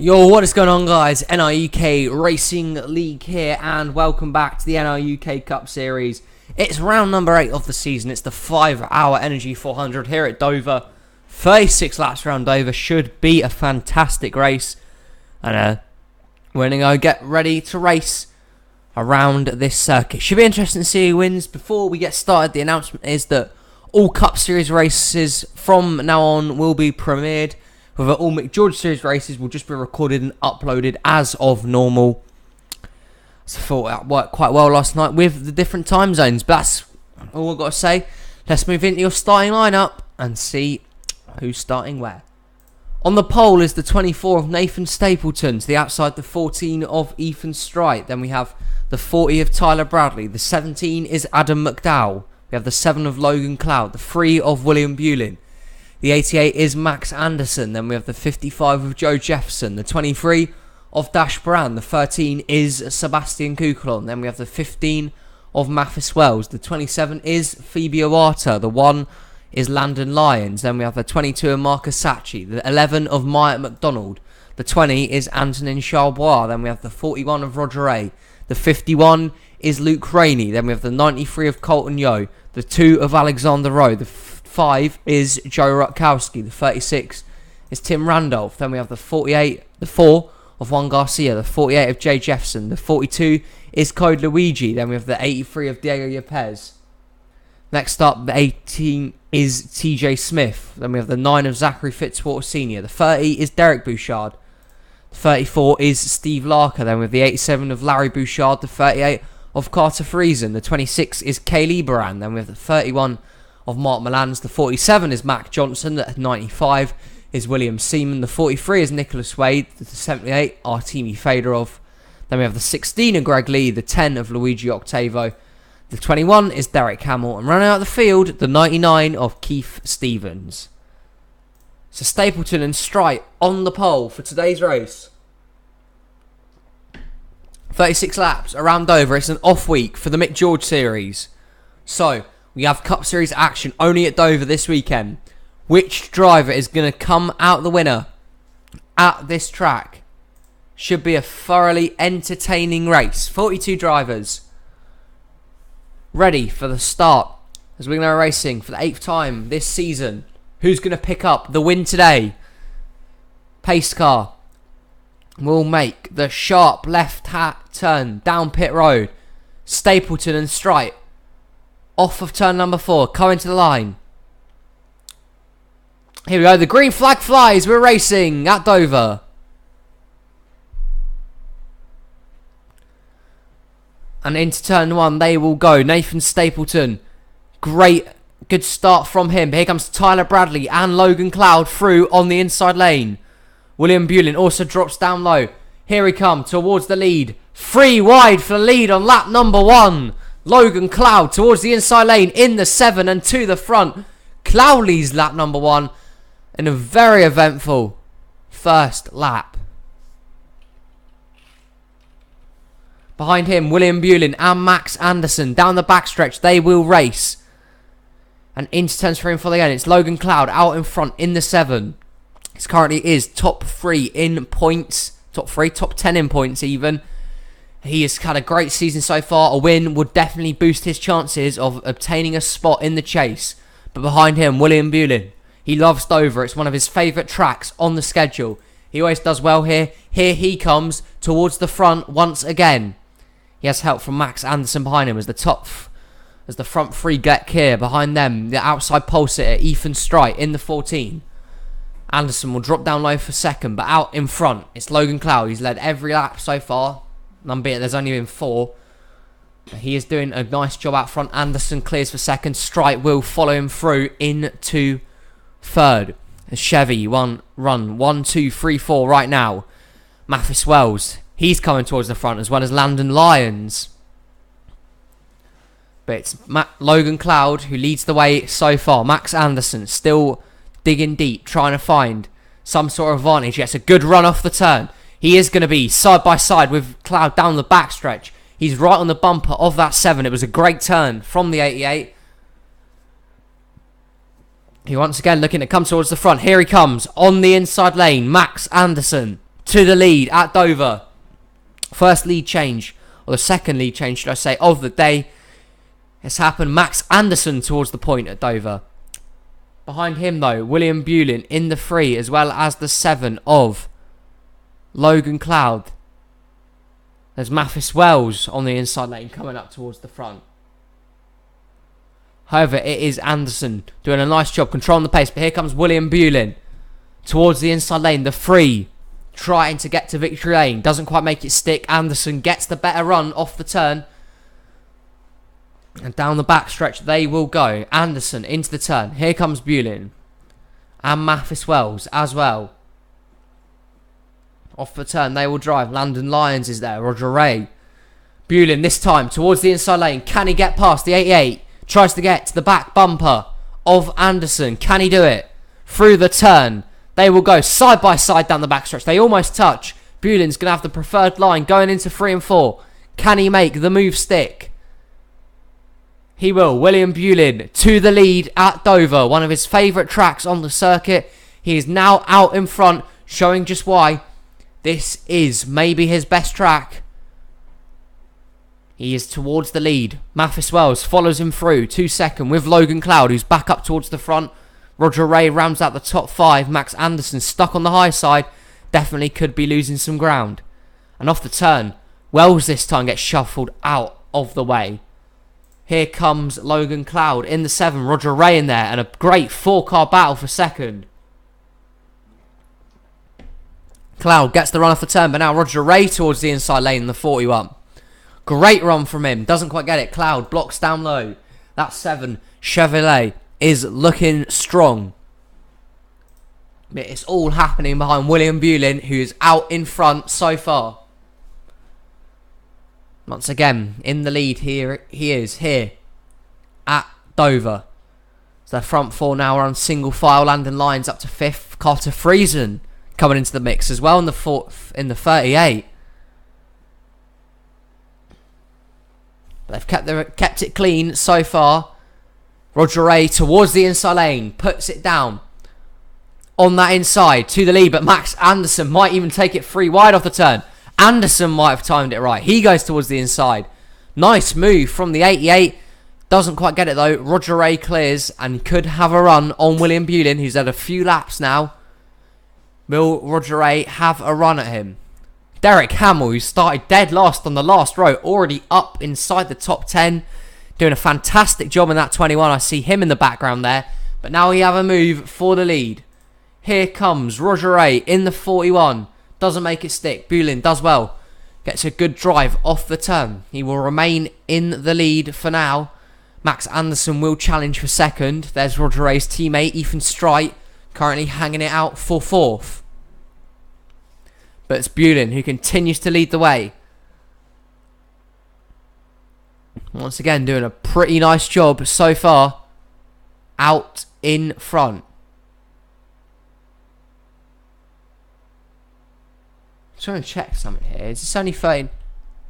Yo, what is going on, guys? NRUK Racing League here, and welcome back to the NRUK Cup Series. It's round number 8 of the season. It's the 5-hour Energy 400 here at Dover. 36 laps around Dover. Should be a fantastic race. And we're going to go get ready to race around this circuit. Should be interesting to see who wins. Before we get started, the announcement is that all Cup Series races from now on will be premiered. However, all McGeorge Series races will just be recorded and uploaded as of normal. So I thought that worked quite well last night with the different time zones. But that's all I've got to say. Let's move into your starting lineup and see who's starting where. On the pole is the 24 of Nathan Stapleton. To the outside, the 14 of Ethan Strite. Then we have the 40 of Tyler Bradley. The 17 is Adam McDowell. We have the 7 of Logan Cloud. The 3 of William Bulin. The 88 is Max Anderson. Then we have the 55 of Joe Jefferson. The 23 of Dash Brand. The 13 is Sebastian Kukulon. Then we have the 15 of Mathis Wells. The 27 is Phoebe Owata. The 1 is Landon Lyons. Then we have the 22 of Marcus Sachi. The 11 of Myatt McDonald. The 20 is Antonin Charbois. Then we have the 41 of Roger A. The 51 is Luke Rainey. Then we have the 93 of Colton Yo. The 2 of Alexander Rowe. The 5 is Joe Rutkowski. The 36 is Tim Randolph. Then we have the 48, the 4 of Juan Garcia. The 48 of Jay Jefferson. The 42 is Code Luigi. Then we have the 83 of Diego Yepes. Next up, the 18 is TJ Smith. Then we have the 9 of Zachary Fitzwater Sr. The 30 is Derek Bouchard. The 34 is Steve Larker. Then we have the 87 of Larry Bouchard. The 38 of Carter Friesen. The 26 is Kaylee Baran. Then we have the 31 of Mark Milans. The 47 is Mac Johnson. The 95 is William Seaman. The 43 is Nicholas Wade. The 78 Artemi Fedorov. Then we have the 16 of Greg Lee. The 10 of Luigi Octavo. The 21 is Derek Hamill. And running out of the field, the 99 of Keith Stevens. So Stapleton and Strite on the pole for today's race. 36 laps around Dover. It's an off week for the Mick George Series. So we have Cup Series action only at Dover this weekend. Which driver is going to come out the winner at this track? Should be a thoroughly entertaining race. 42 drivers ready for the start as we're going to go racing for the 8th time this season. Who's going to pick up the win today? Pace car will make the sharp left turn down pit road. Stapleton and Strite off of turn number 4, coming to the line. Here we go, the green flag flies, we're racing at Dover. And into turn 1 they will go. Nathan Stapleton, good start from him. Here comes Tyler Bradley and Logan Cloud through on the inside lane. William Bulin also drops down low. Here he comes towards the lead. 3 wide for the lead on lap number 1. Logan Cloud towards the inside lane in the 7 and to the front. Cloud leads lap number 1 in a very eventful first lap. Behind him, William Bulin and Max Anderson down the backstretch. They will race. And into turns 3 and 4 again. It's Logan Cloud out in front in the 7. He currently is top 3 in points. Top 10 in points even. He has had a great season so far. A win would definitely boost his chances of obtaining a spot in the chase. But behind him, William Bulin. He loves Dover. It's one of his favourite tracks on the schedule. He always does well here. Here he comes towards the front once again. He has help from Max Anderson behind him as the front 3 get clear. Behind them, the outside pole sitter, Ethan Strite in the 14. Anderson will drop down low for second, but out in front, it's Logan Cloud. He's led every lap so far. Albeit there's only been 4. He is doing a nice job out front. Anderson clears for second. Strite will follow him through into third. As Chevy run 1, 2, 3, 4 right now. Mathis Wells, he's coming towards the front, as well as Landon Lyons. But it's Logan Cloud who leads the way so far. Max Anderson still digging deep, trying to find some sort of advantage. He gets a good run off the turn. He is going to be side by side with Cloud down the backstretch. He's right on the bumper of that 7. It was a great turn from the 88. He once again looking to come towards the front. Here he comes on the inside lane. Max Anderson to the lead at Dover. First lead change, or the second lead change, should I say, of the day. It's happened. Max Anderson towards the point at Dover. Behind him, though, William Bulin in the 3, as well as the 7 of Logan Cloud. There's Mathis Wells on the inside lane coming up towards the front. However, it is Anderson doing a nice job controlling the pace. But here comes William Bulin towards the inside lane. The 3 trying to get to victory lane. Doesn't quite make it stick. Anderson gets the better run off the turn. And down the back stretch they will go. Anderson into the turn. Here comes Bulin. And Mathis Wells as well. Off the turn they will drive. Landon Lyons is there. Roger Ray. Bulin this time towards the inside lane. Can he get past the 88? Tries to get to the back bumper of Anderson. Can he do it? Through the turn. They will go side by side down the backstretch. They almost touch. Bulin's going to have the preferred line going into 3 and 4. Can he make the move stick? He will. William Bulin to the lead at Dover. One of his favourite tracks on the circuit. He is now out in front, showing just why this is maybe his best track. He is towards the lead. Mathis Wells follows him through. 2nd with Logan Cloud, who's back up towards the front. Roger Ray rounds out the top 5. Max Anderson stuck on the high side. Definitely could be losing some ground. And off the turn, Wells this time gets shuffled out of the way. Here comes Logan Cloud in the 7. Roger Ray in there. And a great 4-car battle for 2nd. Cloud gets the run off the turn. But now Roger Ray towards the inside lane in the 41. Great run from him. Doesn't quite get it. Cloud blocks down low. That 7 Chevrolet is looking strong. But it's all happening behind William Bulin, who is out in front so far. Once again, in the lead here, he is here at Dover. So the front 4 now are on single file. Landon Lyons up to 5th. Carter Friesen coming into the mix as well in the 4th, in the 38. They've kept it clean so far. Roger Ray towards the inside lane. Puts it down on that inside to the lead. But Max Anderson might even take it 3 wide off the turn. Anderson might have timed it right. He goes towards the inside. Nice move from the 88. Doesn't quite get it though. Roger Ray clears and could have a run on William Bulin, who's had a few laps now. Will Roger Ray have a run at him? Derek Hamill, who started dead last on the last row, already up inside the top 10. Doing a fantastic job in that 21. I see him in the background there. But now we have a move for the lead. Here comes Roger Ray in the 41. Doesn't make it stick. Bulin does well. Gets a good drive off the turn. He will remain in the lead for now. Max Anderson will challenge for 2nd. There's Roger Ray's teammate, Ethan Strite, currently hanging it out for 4th. But it's Bulin who continues to lead the way. Once again, doing a pretty nice job so far. Out in front. I'm trying to check something here. Is this only 30?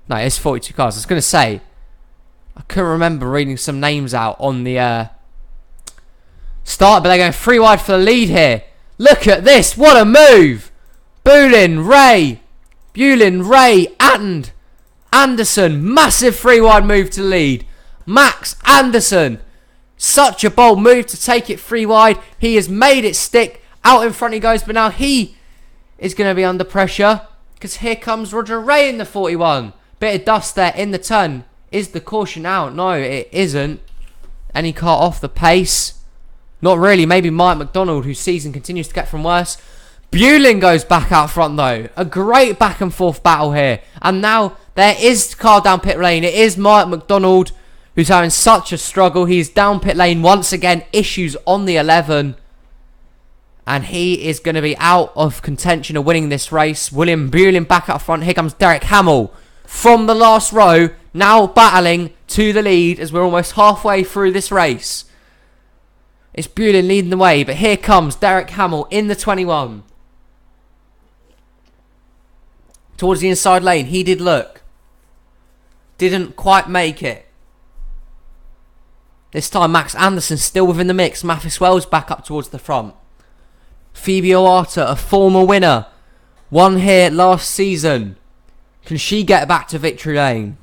No, it's 42 cars. I was going to say, I couldn't remember reading some names out on the start, but they're going 3 wide for the lead here. Look at this. What a move. Bulin, Ray, and Anderson. Massive 3 wide move to the lead. Max Anderson. Such a bold move to take it 3 wide. He has made it stick. Out in front he goes, but now he is going to be under pressure. Because here comes Roger Ray in the 41. Bit of dust there in the turn. Is the caution out? No, it isn't. Any car off the pace? Not really. Maybe Mike McDonald, whose season continues to get from worse. Bulin goes back out front though. A great back and forth battle here. And now there is car down pit lane. It is Mike McDonald who's having such a struggle. He's down pit lane once again. Issues on the 11. And he is going to be out of contention of winning this race. William Bulin back out front. Here comes Derek Hamill from the last row. Now battling to the lead as we're almost halfway through this race. It's Bulin leading the way. But here comes Derek Hamill in the 21. Towards the inside lane, he did look. Didn't quite make it. This time, Max Anderson still within the mix. Mathis Wells back up towards the front. Phoebe Oata, a former winner Won here last season. Can she get back to victory lane?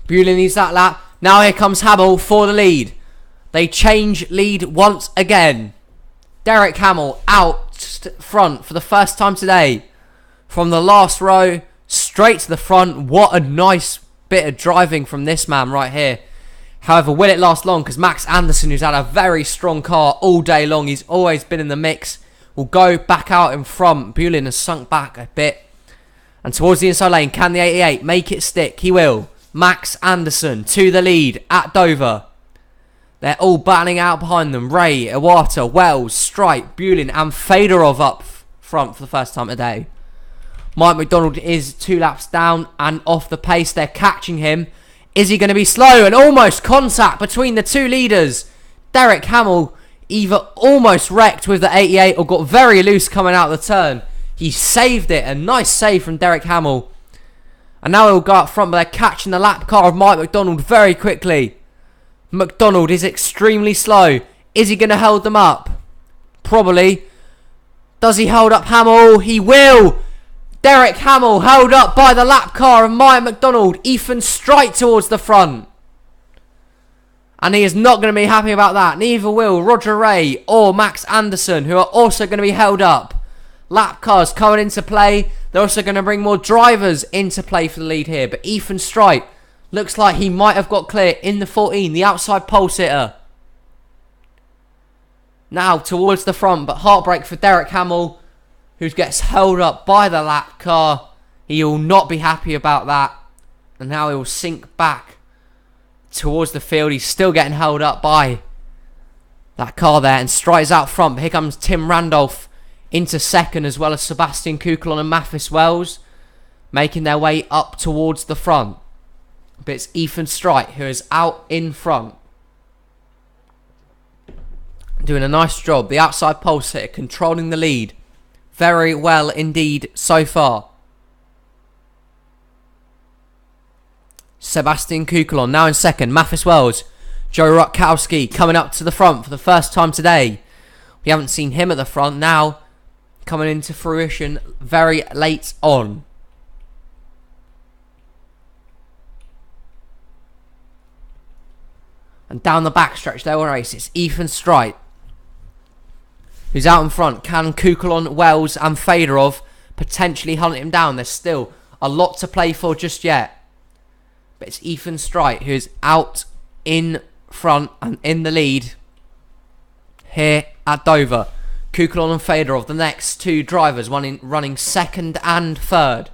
Bulin needs that lap. Now here comes Hamill for the lead. They change lead once again. Derek Hamill out front for the first time today. From the last row straight to the front. What a nice bit of driving from this man right here. However, will it last long? Because Max Anderson, who's had a very strong car all day long, he's always been in the mix, will go back out in front. Bulin has sunk back a bit. And towards the inside lane, can the 88 make it stick? He will. Max Anderson to the lead at Dover. They're all battling out behind them. Ray, Iwata, Wells, Stripe, Bulin and Fedorov up front for the first time today. Mike McDonald is 2 laps down and off the pace. They're catching him. Is he going to be slow? And almost contact between the two leaders. Derek Hamill either almost wrecked with the 88 or got very loose coming out of the turn. He saved it. A nice save from Derek Hamill. And now he'll go up front, but they're catching the lap car of Mike McDonald very quickly. McDonald is extremely slow. Is he going to hold them up? Probably. Does he hold up Hamill? He will. Derek Hamill held up by the lap car of Mike McDonald. Ethan straight towards the front. And he is not going to be happy about that. Neither will Roger Ray or Max Anderson, who are also going to be held up. Lap cars coming into play. They're also going to bring more drivers into play for the lead here. But Ethan Strite looks like he might have got clear in the 14, the outside pole sitter. Now towards the front, but heartbreak for Derek Hamill, who gets held up by the lap car. He will not be happy about that. And now he will sink back towards the field. He's still getting held up by that car there. And Strite's out front. But here comes Tim Randolph into second, as well as Sebastian Kuklon and Mathis Wells, making their way up towards the front. But it's Ethan Strite who is out in front, doing a nice job. The outside pole sitter controlling the lead very well indeed so far. Sebastian Kuklon now in second. Mathis Wells, Joe Rutkowski coming up to the front for the first time today. We haven't seen him at the front. Now coming into fruition very late on. And down the backstretch there will race. It's Ethan Strite who's out in front. Can Kuklon, Wells and Fedorov potentially hunt him down? There's still a lot to play for just yet. But it's Ethan Strite who is out in front and in the lead here at Dover. Kuklon and Fedorov, the next two drivers, running second and third.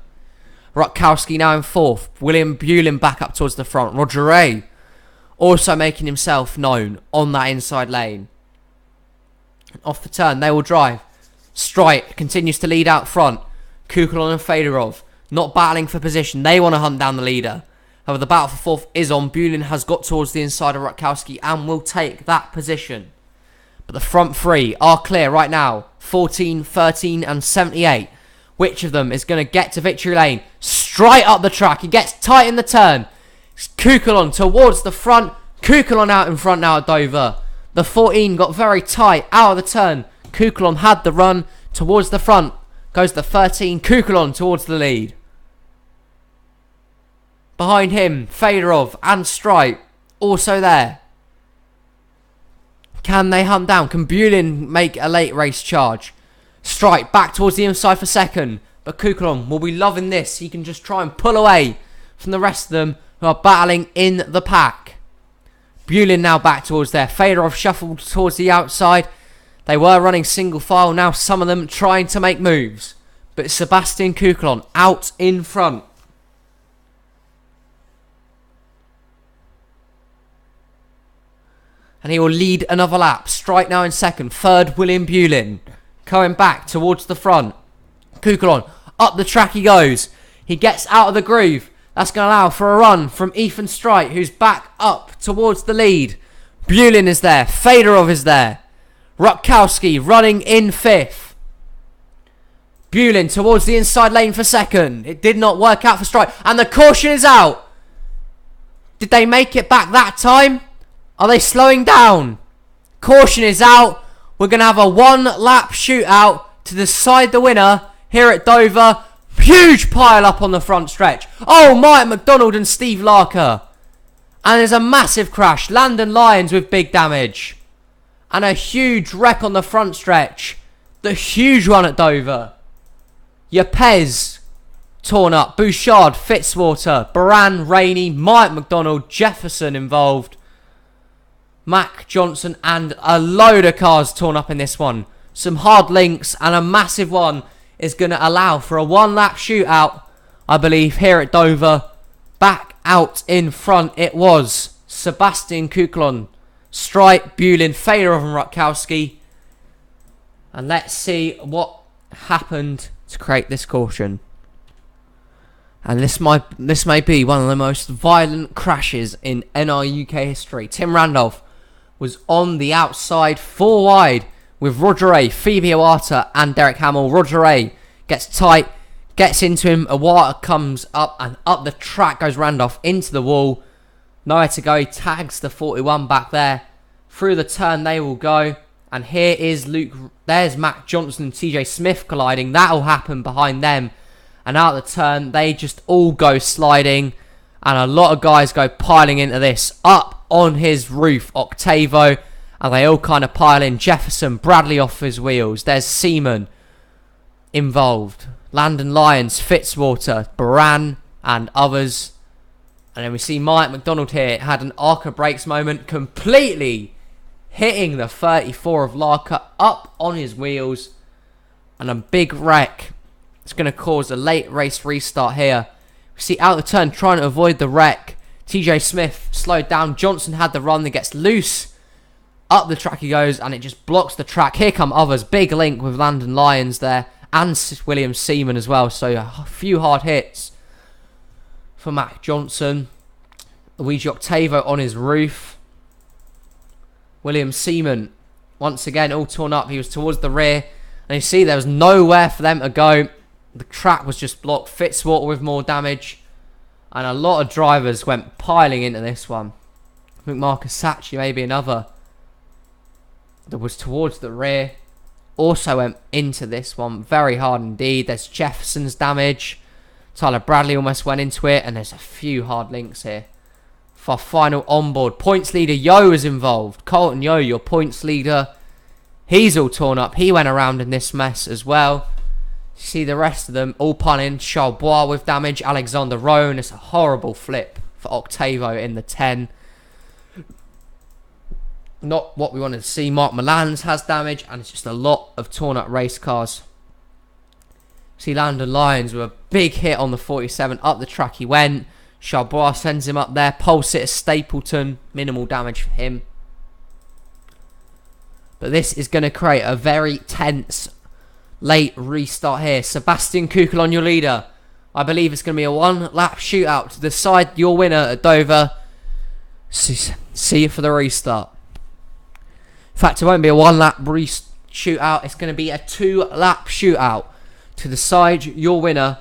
Rutkowski now in fourth. William Bulin back up towards the front. Roger Ray also making himself known on that inside lane. Off the turn, they will drive. Strite continues to lead out front. Kuklon and Fedorov not battling for position. They want to hunt down the leader. However, the battle for fourth is on. Bulin has got towards the inside of Rutkowski and will take that position. But the front three are clear right now. 14, 13 and 78. Which of them is going to get to victory lane? Straight up the track. He gets tight in the turn. It's Kuklon towards the front. Kuklon out in front now at Dover. The 14 got very tight out of the turn. Kuklon had the run towards the front. Goes the 13. Kuklon towards the lead. Behind him, Fedorov and Stripe also there. Can they hunt down? Can Bulin make a late race charge? Stripe back towards the inside for second. But Kuklon will be loving this. He can just try and pull away from the rest of them who are battling in the pack. Bulin now back towards there. Fedorov shuffled towards the outside. They were running single file. Now some of them trying to make moves. But Sebastian Kuklon out in front. And he will lead another lap. Strike now in second. Third, William Bulin. Coming back towards the front. Kuklon, up the track he goes. He gets out of the groove. That's going to allow for a run from Ethan Strite, who's back up towards the lead. Bulin is there. Fedorov is there. Rutkowski running in fifth. Bulin towards the inside lane for second. It did not work out for Strite. And the caution is out. Did they make it back that time? Are they slowing down? Caution is out. We're going to have a one-lap shootout to to decide the winner here at Dover. Huge pile up on the front stretch. Oh, Mike McDonald and Steve Larker. And there's a massive crash. Landon Lyons with big damage. And a huge wreck on the front stretch. The huge one at Dover. Yepes torn up. Bouchard, Fitzwater, Baran, Rainey, Mike McDonald, Jefferson involved. Mac Johnson and a load of cars torn up in this one. Some hard links and a massive one is going to allow for a one-lap shootout, I believe, here at Dover. Back out in front it was Sebastian Kuklon, Streit, Bulin, Fedorov and Rutkowski. And let's see what happened to create this caution. And this may be one of the most violent crashes in NRUK history. Tim Randolph was on the outside, 4 wide, with Roger A, Phoebe Iwata and Derek Hamill. Roger A gets tight, gets into him. Iwata comes up and up the track goes Randolph into the wall. Nowhere to go. He tags the 41 back there. Through the turn they will go. And here is Luke. There's Mac Johnson and TJ Smith colliding. That'll happen behind them. And out the turn, they just all go sliding. And a lot of guys go piling into this. Up on his roof, Octavo. And they all kind of pile in. Jefferson, Bradley off his wheels. There's Seaman involved. Landon Lyons, Fitzwater, Baran and others. And then we see Mike McDonald here. Had an Arca brakes moment. Completely hitting the 34 of Larker up on his wheels. And a big wreck. It's going to cause a late race restart here. We see out the turn trying to avoid the wreck. TJ Smith slowed down. Johnson had the run that gets loose. Up the track he goes and it just blocks the track. Here come others. Big link with Landon Lyons there. And William Seaman as well. So a few hard hits for Mac Johnson. Luigi Octavo on his roof. William Seaman once again all torn up. He was towards the rear. And you see there was nowhere for them to go. The track was just blocked. Fitzwater with more damage. And a lot of drivers went piling into this one. I think Marcus Sacchi maybe another that was towards the rear. Also went into this one. Very hard indeed. There's Jefferson's damage. Tyler Bradley almost went into it. And there's a few hard links here. For final onboard. Points leader Yo is involved. Colton Yo, your points leader. He's all torn up. He went around in this mess as well. See the rest of them all piling in. Charbois with damage. Alexander Roan. It's a horrible flip for Octavo in the 10. Not what we wanted to see. Mark Milans has damage. And it's just a lot of torn up race cars. See Landon Lyons with a big hit on the 47. Up the track he went. Charbois sends him up there. Pole sitter Stapleton. Minimal damage for him. But this is going to create a very tense late restart here. Sebastian Kukel on your leader. I believe it's going to be a one-lap shootout to decide your winner at Dover. See you for the restart. In fact, it won't be a one-lap shootout. It's going to be a 2-lap shootout to decide your winner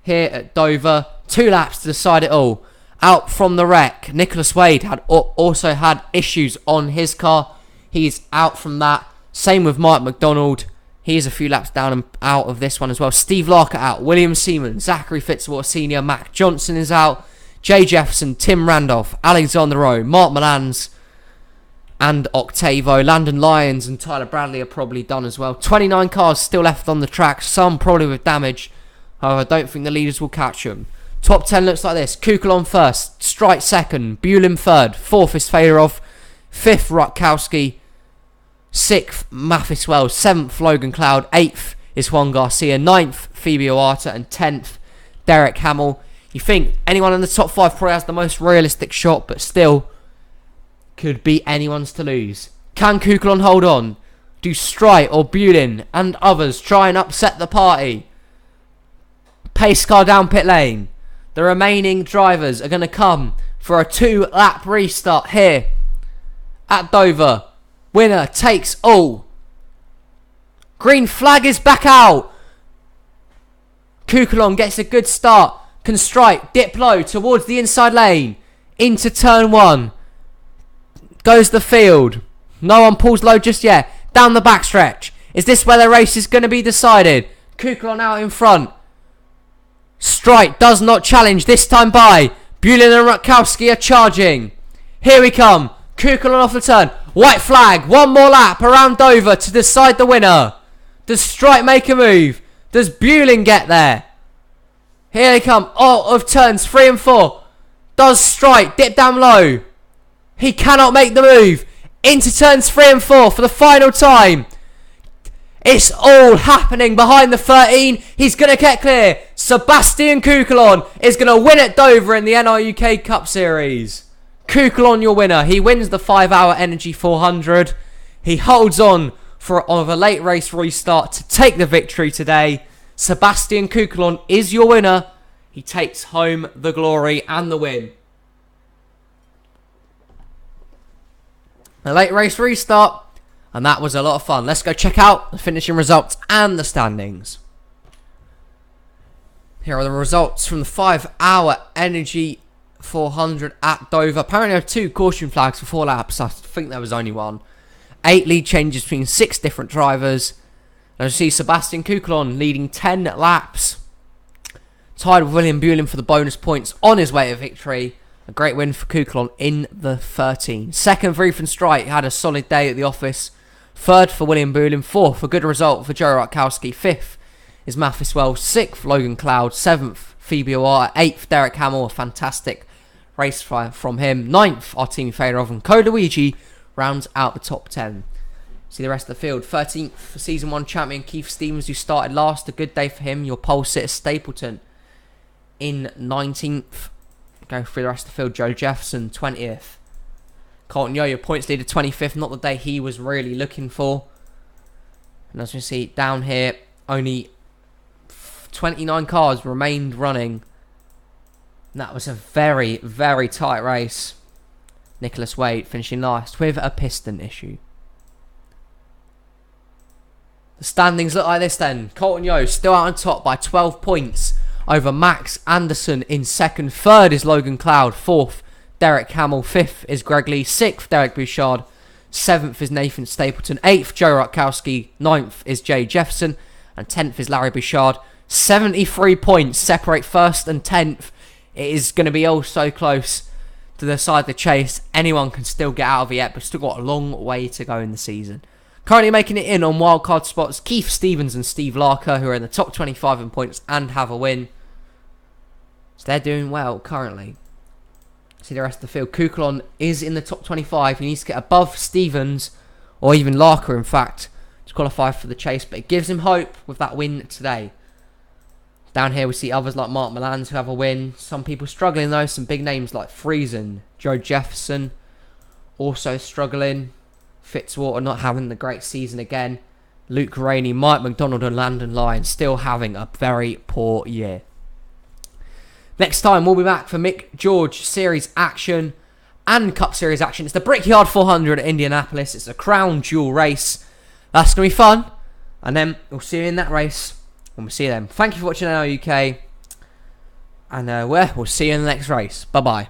here at Dover. 2 laps to decide it all. Out from the wreck, Nicholas Wade had also had issues on his car. He's out from that. Same with Mike McDonald. He's a few laps down and out of this one as well. Steve Larker out. William Seaman, Zachary Fitzwater Sr., Mac Johnson is out. Jay Jefferson, Tim Randolph, Alexander Rowe, Mark Milans, and Octavo. Landon Lyons and Tyler Bradley are probably done as well. 29 cars still left on the track, some probably with damage. However, I don't think the leaders will catch them. Top 10 looks like this. Kukel on first, Streit second, Bulin third, 4th is Fedorov, 5th Rutkowski, 6th Mathis Wells, 7th Logan Cloud, 8th is Juan Garcia, 9th Phoebe Iwata, and 10th Derek Hamill. You think anyone in the top 5 probably has the most realistic shot, but still could be anyone's to lose. Can Kuklon hold on? Do Streit or Bulin and others try and upset the party? Pace car down pit lane. The remaining drivers are going to come for a 2-lap restart here at Dover. Winner takes all. Green flag is back out. Kukulon gets a good start. Can Streit dip low towards the inside lane. Into turn 1. Goes the field. No one pulls low just yet. Down the backstretch. Is this where the race is going to be decided? Kukulon out in front. Strite does not challenge, this time by. Bulin and Rutkowski are charging. Here we come. Kukulon off the turn. White flag. One more lap around Dover to decide the winner. Does Strite make a move? Does Bulin get there? Here they come. Out of turns 3 and 4. Does Strite dip down low? He cannot make the move. Into turns 3 and 4 for the final time. It's all happening behind the 13. He's going to get clear. Sebastian Kukulon is going to win at Dover in the NRUK Cup Series. Kukulon, your winner. He wins the 5-hour Energy 400. He holds on for a late race restart to take the victory today. Sebastian Kukulon is your winner. He takes home the glory and the win. A late race restart. And that was a lot of fun. Let's go check out the finishing results and the standings. Here are the results from the 5-hour Energy 400 at Dover. Apparently there are 2 caution flags for 4 laps. I think there was only 1. 8 lead changes between 6 different drivers. As you see, Sebastian Kukulon leading 10 laps. Tied with William Bulin for the bonus points on his way to victory. A great win for Kukulon in the 13. Second for Ethan Strite, had a solid day at the office. Third for William Bulin. 4th, a good result for Joe Rutkowski. 5th is Mathis Wells. 6th, Logan Cloud. 7th, Phoebe O'Hara. 8th, Derek Hamill. A fantastic race from him. 9th, Artemi Fedorov. And Luigi rounds out the top 10. See the rest of the field. 13th for Season 1 champion Keith Stevens, who started last. A good day for him. Your pole sitter Stapleton in 19th. Go through the rest of the field. Joe Jefferson, 20th. Colton Yo, your points leader, 25th. Not the day he was really looking for. And as we see down here, only 29 cars remained running. And that was a very, very tight race. Nicholas Wade finishing last with a piston issue. The standings look like this then. Colton Yo still out on top by 12 points over Max Anderson in 2nd. 3rd is Logan Cloud. 4th, Derek Hamill. 5th is Greg Lee. 6th, Derek Bouchard. 7th is Nathan Stapleton. 8th, Joe Rutkowski. 9th is Jay Jefferson. And 10th is Larry Bouchard. 73 points separate 1st and 10th. It is going to be all so close to decide the chase. Anyone can still get out of it yet, but still got a long way to go in the season. Currently making it in on wildcard spots, Keith Stevens and Steve Larker, who are in the top 25 in points and have a win. So they're doing well currently. See the rest of the field. Kukulon is in the top 25. He needs to get above Stevens, or even Larker in fact, to qualify for the chase. But it gives him hope with that win today. Down here we see others like Mark Milans who have a win. Some people struggling though. Some big names like Friesen, Joe Jefferson also struggling. Fitzwater not having the great season again. Luke Rainey, Mike McDonald and Landon Lyon still having a very poor year. Next time we'll be back for Mick George Series action and Cup Series action. It's the Brickyard 400 at Indianapolis. It's a crown jewel race. That's going to be fun. And then we'll see you in that race. And we'll see you then. Thank you for watching NRUK. And we'll see you in the next race. Bye-bye.